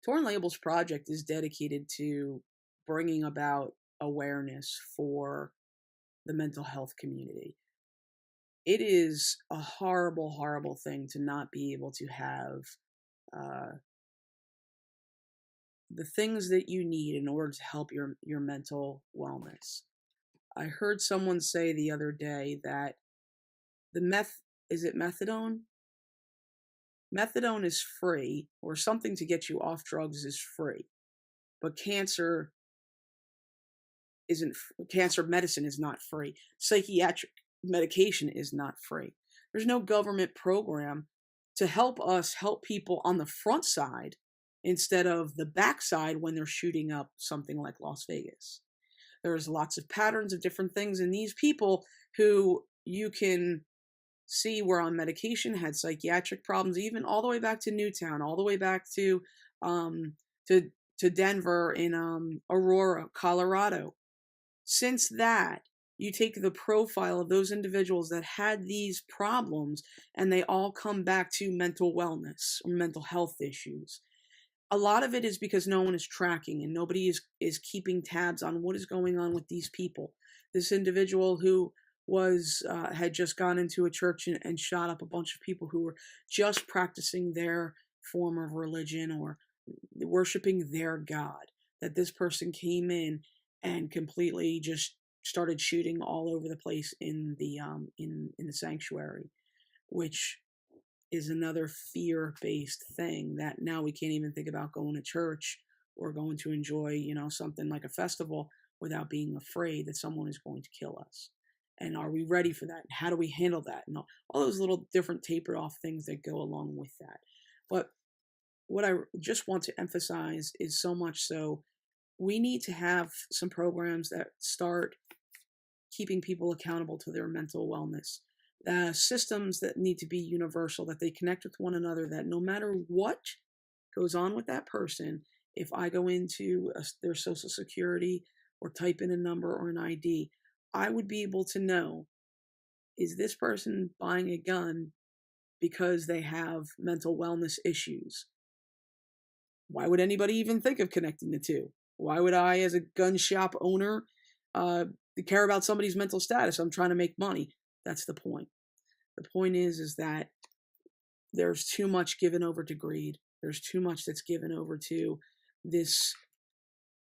Torn Labels Project is dedicated to bringing about awareness for the mental health community. It is a horrible, horrible thing to not be able to have uh, the things that you need in order to help your mental wellness. I heard someone say the other day that is it methadone? Methadone is free, or something to get you off drugs is free, but cancer medicine is not free. Psychiatric medication is not free. There's no government program to help us help people on the front side instead of the backside when they're shooting up something like Las Vegas. There's lots of patterns of different things, and these people who you can see were on medication had psychiatric problems, even all the way back to Newtown, all the way back to Denver in Aurora, Colorado. Since that, you take the profile of those individuals that had these problems, and they all come back to mental wellness or mental health issues. A lot of it is because no one is tracking and nobody is keeping tabs on what is going on with these people. This individual who had just gone into a church and shot up a bunch of people who were just practicing their form of religion or worshiping their God, that this person came in and completely just started shooting all over the place in the sanctuary, which is another fear-based thing that now we can't even think about going to church or going to enjoy, something like a festival without being afraid that someone is going to kill us. And are we ready for that? And how do we handle that? And all those little different tapered off things that go along with that. But what I just want to emphasize is so much so we need to have some programs that start keeping people accountable to their mental wellness. Systems that need to be universal, that they connect with one another, that no matter what goes on with that person, if I go into their social security or type in a number or an ID, I would be able to know, is this person buying a gun because they have mental wellness issues? Why would anybody even think of connecting the two? Why would I, as a gun shop owner, care about somebody's mental status? I'm trying to make money. That's the point. The point is that there's too much given over to greed. There's too much that's given over to this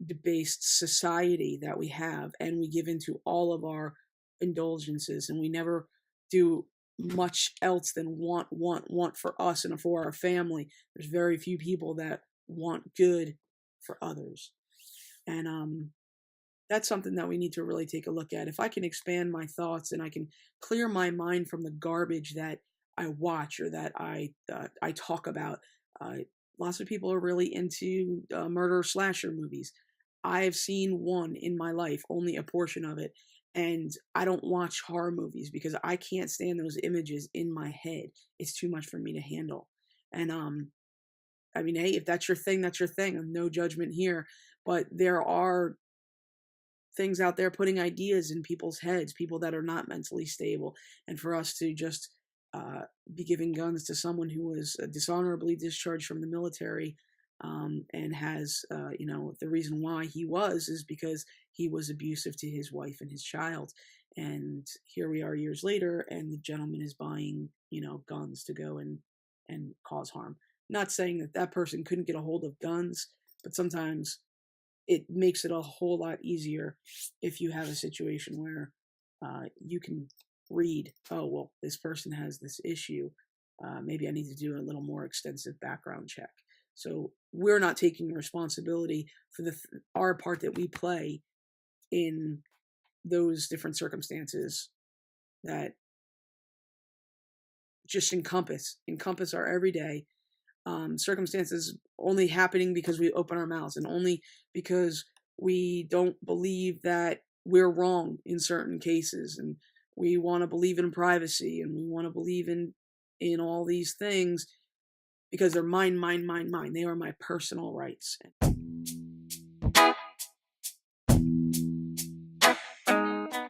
debased society that we have, and we give into all of our indulgences, and we never do much else than want for us and for our family. There's very few people that want good for others. And that's something that we need to really take a look at. If I can expand my thoughts and I can clear my mind from the garbage that I watch or that I talk about, lots of people are really into murder slasher movies. I have seen one in my life, only a portion of it, and I don't watch horror movies because I can't stand those images in my head. It's too much for me to handle. And I mean, hey, if that's your thing, that's your thing. No judgment here, but there are things out there putting ideas in people's heads, people that are not mentally stable, and for us to just be giving guns to someone who was dishonorably discharged from the military and has, the reason why he is because he was abusive to his wife and his child. And here we are years later, and the gentleman is buying, guns to go and cause harm. Not saying that person couldn't get a hold of guns, but sometimes it makes it a whole lot easier if you have a situation where you can read, oh, well, this person has this issue. Maybe I need to do a little more extensive background check. So we're not taking responsibility for our part that we play in those different circumstances that just encompass our everyday circumstances, only happening because we open our mouths and only because we don't believe that we're wrong in certain cases, and we want to believe in privacy, and we want to believe in all these things because they're mine. They are my personal rights.